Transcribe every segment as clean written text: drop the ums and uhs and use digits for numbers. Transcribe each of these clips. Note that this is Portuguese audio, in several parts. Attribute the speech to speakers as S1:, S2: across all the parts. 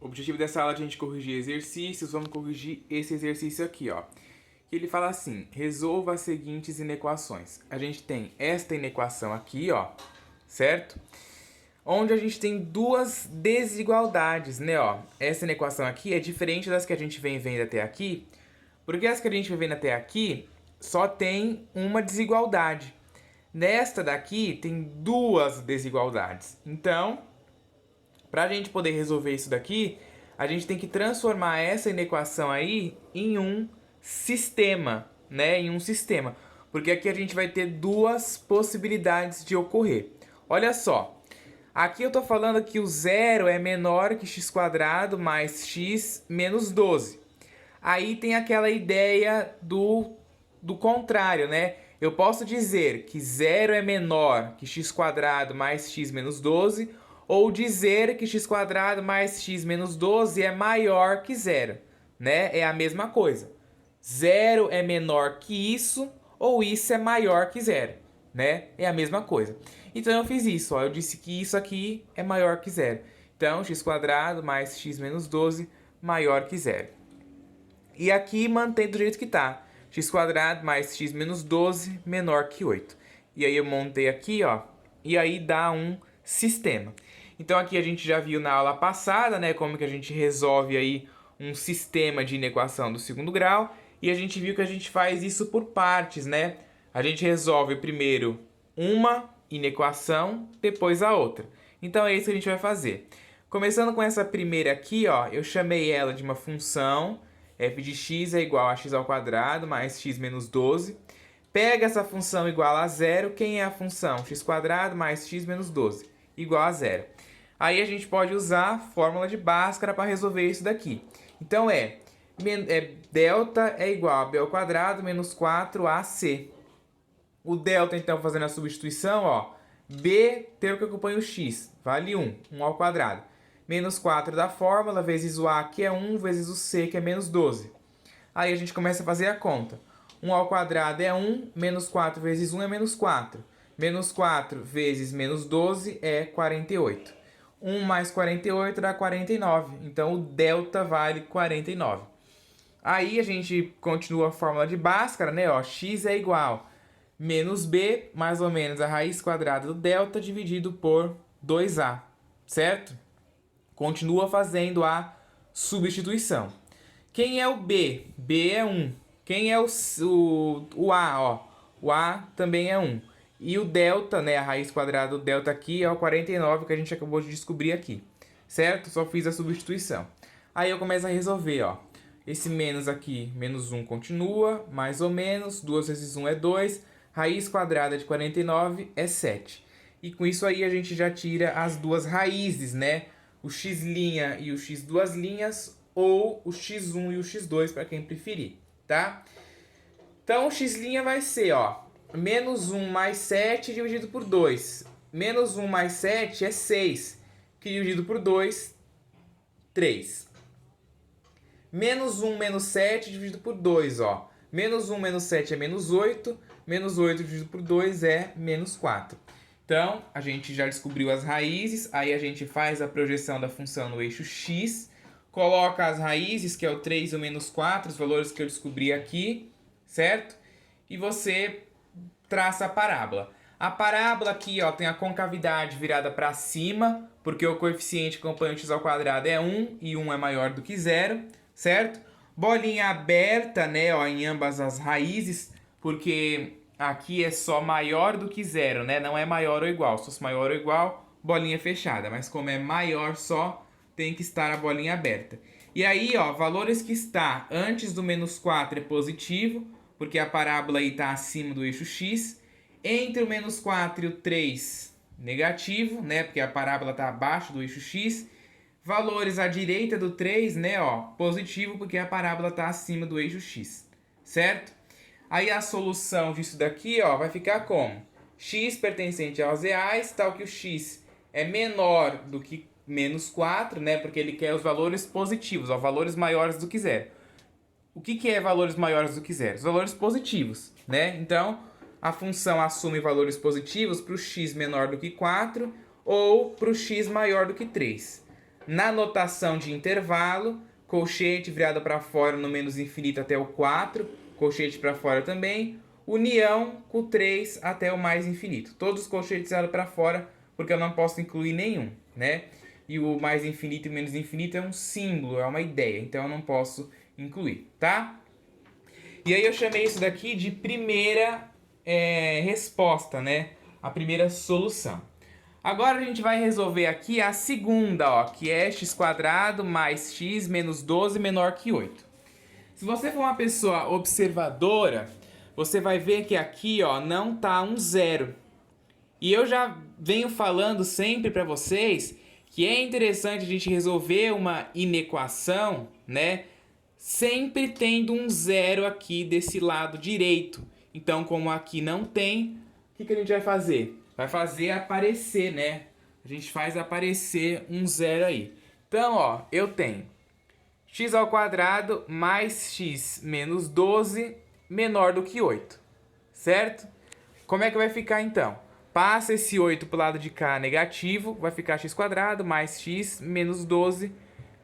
S1: O objetivo dessa aula é a gente corrigir exercícios. Vamos corrigir esse exercício aqui, ó. Que ele fala assim: resolva as seguintes inequações. A gente tem esta inequação aqui, ó, certo? Onde a gente tem duas desigualdades, né, ó. Essa inequação aqui é diferente das que a gente vem vendo até aqui, porque as que a gente vem vendo até aqui só tem uma desigualdade. Nesta daqui tem duas desigualdades. Então, para a gente poder resolver isso daqui, a gente tem que transformar essa inequação aí em um sistema, né? Em um sistema. Porque aqui a gente vai ter duas possibilidades de ocorrer. Olha só. Aqui eu tô falando que o zero é menor que x² mais x menos 12. Aí tem aquela ideia do contrário, né? Eu posso dizer que zero é menor que x² mais x menos 12, ou dizer que x² mais x menos 12 é maior que zero, né? É a mesma coisa. Zero é menor que isso, ou isso é maior que zero, né? É a mesma coisa. Então eu fiz isso, ó. Eu disse que isso aqui é maior que zero. Então, x² mais x menos 12 maior que zero. E aqui mantém do jeito que tá. X² mais x menos 12 menor que 8. E aí eu montei aqui, ó. E aí dá um sistema. Então aqui a gente já viu na aula passada, né, como que a gente resolve aí um sistema de inequação do segundo grau. E a gente viu que a gente faz isso por partes, né? A gente resolve primeiro uma inequação, depois a outra. Então é isso que a gente vai fazer. Começando com essa primeira aqui, ó, eu chamei ela de uma função. F de x é igual a x² mais x menos 12. Pega essa função igual a zero. Quem é a função? x² mais x menos 12 igual a zero. Aí a gente pode usar a fórmula de Bhaskara para resolver isso daqui. Então delta é igual a b² menos 4ac. O delta, então, fazendo a substituição, ó, b termo que acompanha o x, vale 1 ao quadrado. Menos 4 da fórmula, vezes o a, que é 1, vezes o c, que é menos 12. Aí a gente começa a fazer a conta. 1 ao quadrado é 1, menos 4 vezes 1 é menos 4. Menos 4 vezes menos 12 é 48. 1 mais 48 dá 49. Então, o delta vale 49. Aí a gente continua a fórmula de Bhaskara, né? Ó, x é igual menos b, mais ou menos a raiz quadrada do delta, dividido por 2a, certo? Continua fazendo a substituição. Quem é o b? B é 1. Quem é o a? Ó, o a também é 1. E o delta, né, a raiz quadrada do delta aqui é o 49 que a gente acabou de descobrir aqui, certo? Só fiz a substituição. Aí eu começo a resolver, ó. Esse menos aqui, menos 1 continua, mais ou menos, 2 vezes 1 é 2, raiz quadrada de 49 é 7. E com isso aí a gente já tira as duas raízes, né? O x' e o x duas linhas, ou o x1 e o x2 para quem preferir, tá? Então o x' vai ser, ó, menos 1 mais 7 dividido por 2. Menos 1 mais 7 é 6, que dividido por 2, 3. Menos 1 menos 7 dividido por 2, ó. Menos 1 menos 7 é menos 8. Menos 8 dividido por 2 é menos 4. Então, a gente já descobriu as raízes. Aí a gente faz a projeção da função no eixo x. Coloca as raízes, que é o 3 e o menos 4, os valores que eu descobri aqui, certo? E você traça a parábola. A parábola aqui, ó, tem a concavidade virada para cima, porque o coeficiente que acompanha o x² é 1 e 1 é maior do que 0, certo? Bolinha aberta, né, ó, em ambas as raízes, porque aqui é só maior do que 0, né? Não é maior ou igual. Se fosse maior ou igual, bolinha fechada. Mas como é maior só, tem que estar a bolinha aberta. E aí, ó, valores que está antes do menos 4 é positivo, porque a parábola aí está acima do eixo x. Entre o menos 4 e o 3, negativo, né? Porque a parábola está abaixo do eixo x. Valores à direita do 3, né? Ó, positivo, porque a parábola está acima do eixo x, certo? Aí a solução disso daqui, ó, vai ficar como? X pertencente aos reais, tal que o x é menor do que menos 4, né? Porque ele quer os valores positivos, ó, valores maiores do que zero. O que é valores maiores do que zero? Os valores positivos, né? Então, a função assume valores positivos para o x menor do que 4 ou para o x maior do que 3. Na notação de intervalo, colchete virado para fora no menos infinito até o 4, colchete para fora também, união com o 3 até o mais infinito. Todos os colchetes virados para fora, porque eu não posso incluir nenhum, né? E o mais infinito e o menos infinito é um símbolo, é uma ideia, então eu não posso incluir, tá? E aí eu chamei isso daqui de primeira resposta, né? A primeira solução. Agora a gente vai resolver aqui a segunda, ó, que é x² mais x menos 12 menor que 8. Se você for uma pessoa observadora, você vai ver que aqui, ó, não tá um zero. E eu já venho falando sempre para vocês que é interessante a gente resolver uma inequação, né? Sempre tendo um zero aqui desse lado direito. Então, como aqui não tem, o que a gente vai fazer? Vai fazer aparecer, né? A gente faz aparecer um zero aí. Então, ó, eu tenho x² mais x menos 12 menor do que 8, certo? Como é que vai ficar então? Passa esse 8 para o lado de cá negativo, vai ficar x² mais x menos 12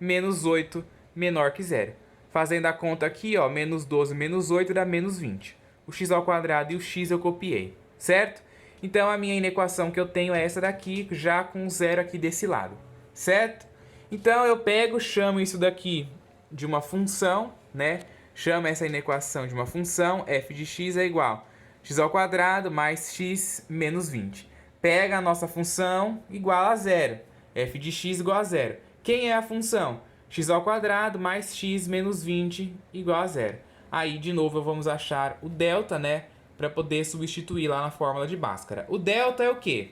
S1: menos 8 menor que 0. Fazendo a conta aqui, ó, menos 12 menos 8 dá menos 20. O x² e o x eu copiei, certo? Então a minha inequação que eu tenho é essa daqui, já com 0 aqui desse lado, certo? Então eu pego, chamo isso daqui de uma função, né? Chamo essa inequação de uma função, f de x é igual a x² mais x menos 20. Pega a nossa função igual a 0, f de x igual a 0. Quem é a função? x² mais x menos 20 igual a 0. Aí, de novo, vamos achar o delta, né? Para poder substituir lá na fórmula de Bhaskara. O delta é o quê?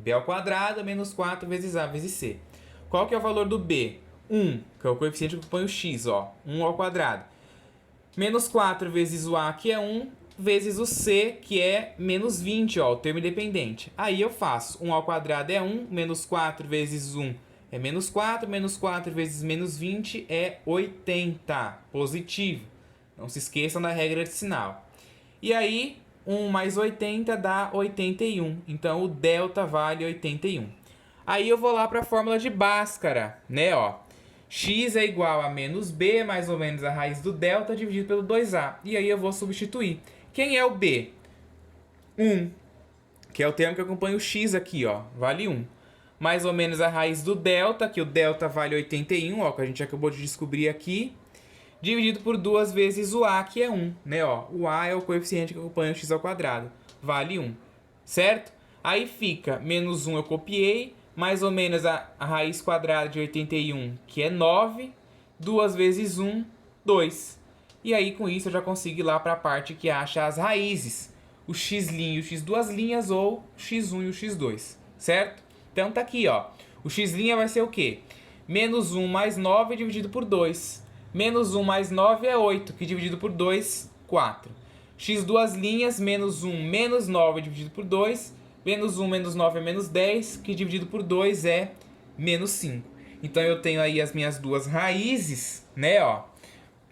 S1: b² menos 4 vezes a vezes c. Qual que é o valor do b? 1, que é o coeficiente que põe o x, ó. 1². Menos 4 vezes o a, que é 1, vezes o c, que é menos 20, ó, o termo independente. Aí eu faço 1² é 1, menos 4 vezes 1 é menos 4, menos 4 vezes menos 20 é 80, positivo. Não se esqueçam da regra de sinal. E aí, 1 mais 80 dá 81. Então, o delta vale 81. Aí eu vou lá para a fórmula de Bhaskara, né? Ó, x é igual a menos b, mais ou menos a raiz do delta, dividido pelo 2a. E aí eu vou substituir. Quem é o b? 1, que é o termo que acompanha o x aqui, ó. Vale 1. Mais ou menos a raiz do delta, que o delta vale 81, ó, que a gente acabou de descobrir aqui, dividido por 2 vezes o a, que é 1, né, ó. O a é o coeficiente que acompanha o x², vale 1, certo? Aí fica menos 1 eu copiei, mais ou menos a raiz quadrada de 81, que é 9, 2 vezes 1, 2. E aí com isso eu já consigo ir lá para a parte que acha as raízes, o x' e o x duas linhas, ou o x1 e o x2, certo? Então tá aqui, ó. O x' vai ser o quê? Menos 1 mais 9 dividido por 2. Menos 1 mais 9 é 8, que dividido por 2, 4. X duas linhas, menos 1 menos 9 dividido por 2. Menos 1 menos 9 é menos 10, que dividido por 2 é menos 5. Então eu tenho aí as minhas duas raízes, né, ó.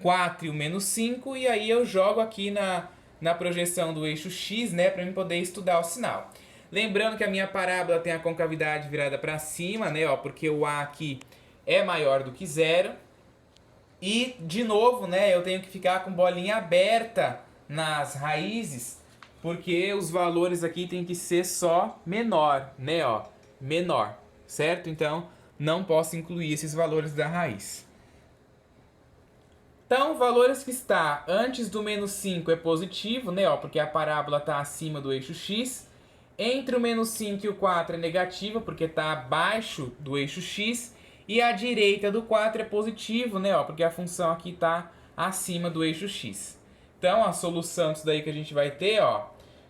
S1: 4 e o menos 5, e aí eu jogo aqui na projeção do eixo x, né, para eu poder estudar o sinal. Lembrando que a minha parábola tem a concavidade virada para cima, né, ó, porque o a aqui é maior do que 0. E, de novo, né, eu tenho que ficar com bolinha aberta nas raízes, porque os valores aqui tem que ser só menor, né, ó, menor, certo? Então, não posso incluir esses valores da raiz. Então, valores que está antes do menos 5 é positivo, né, ó, porque a parábola está acima do eixo x. Entre o menos 5 e o 4 é negativo, porque está abaixo do eixo x. E a direita do 4 é positivo, né, ó, porque a função aqui está acima do eixo x. Então, a solução disso daí que a gente vai ter, ó,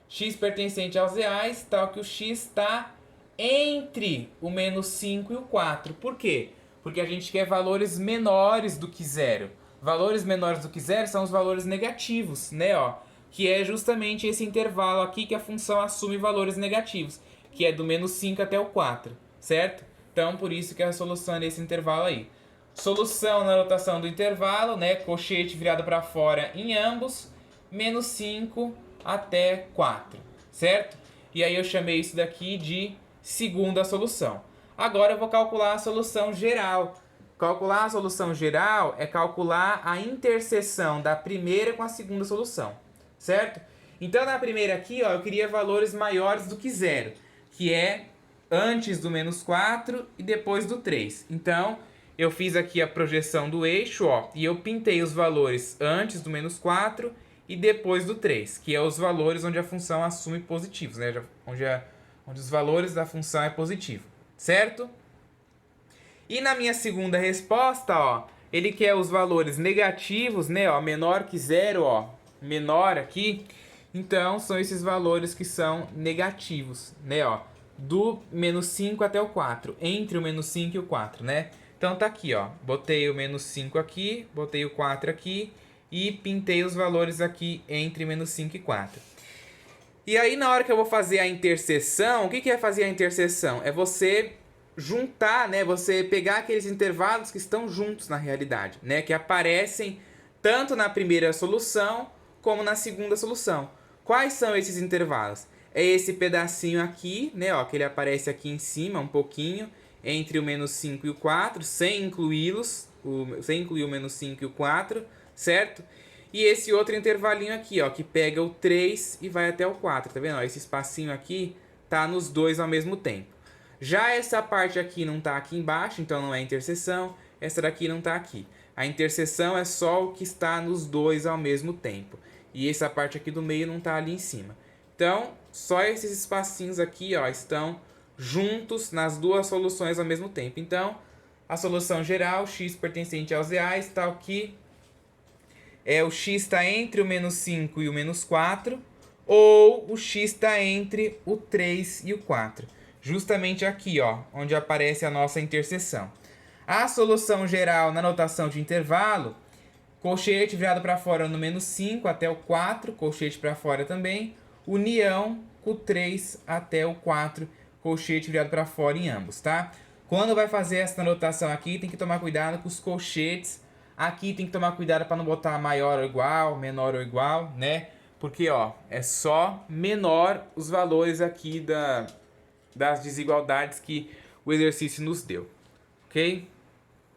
S1: x pertencente aos reais, tal que o x está entre o menos 5 e o 4. Por quê? Porque a gente quer valores menores do que 0. Valores menores do que 0 são os valores negativos, né, ó, que é justamente esse intervalo aqui que a função assume valores negativos, que é do menos 5 até o 4, certo? Então, por isso que a solução é nesse intervalo aí. Solução na notação do intervalo, né? Colchete virado para fora em ambos, menos 5 até 4, certo? E aí eu chamei isso daqui de segunda solução. Agora eu vou calcular a solução geral. Calcular a solução geral é calcular a interseção da primeira com a segunda solução, certo? Então, na primeira aqui, ó, eu queria valores maiores do que zero, que é antes do menos 4 e depois do 3. Então, eu fiz aqui a projeção do eixo, ó, e eu pintei os valores antes do menos 4 e depois do 3, que é os valores onde a função assume positivos, né? Onde os valores da função é positivo, certo? E na minha segunda resposta, ó, ele quer os valores negativos, né, ó, menor que zero, ó, menor aqui. Então, são esses valores que são negativos, né, ó, do menos 5 até o 4, entre o menos 5 e o 4, né? Então, tá aqui, ó, botei o menos 5 aqui, botei o 4 aqui e pintei os valores aqui entre menos 5 e 4. E aí, na hora que eu vou fazer a interseção, o que é fazer a interseção? É você juntar, né? Você pegar aqueles intervalos que estão juntos na realidade, né? Que aparecem tanto na primeira solução como na segunda solução. Quais são esses intervalos? É esse pedacinho aqui, né? Ó, que ele aparece aqui em cima, um pouquinho, entre o menos 5 e o 4, sem incluí-los, sem incluir o menos 5 e o 4, certo? E esse outro intervalinho aqui, ó, que pega o 3 e vai até o 4, tá vendo? Ó, esse espacinho aqui tá nos dois ao mesmo tempo. Já essa parte aqui não está aqui embaixo, então não é interseção. Essa daqui não está aqui. A interseção é só o que está nos dois ao mesmo tempo. E essa parte aqui do meio não está ali em cima. Então, só esses espacinhos aqui, ó, estão juntos nas duas soluções ao mesmo tempo. Então, a solução geral, x pertencente aos reais, está aqui. O x está entre o menos 5 e o menos 4, ou o x está entre o 3 e o 4. Justamente aqui, ó, onde aparece a nossa interseção. A solução geral na notação de intervalo, colchete virado para fora no menos 5 até o 4, colchete para fora também, união com o 3 até o 4, colchete virado para fora em ambos, tá? Quando vai fazer essa notação aqui, tem que tomar cuidado com os colchetes. Aqui tem que tomar cuidado para não botar maior ou igual, menor ou igual, né? Porque, ó, é só menor os valores aqui das desigualdades que o exercício nos deu, ok?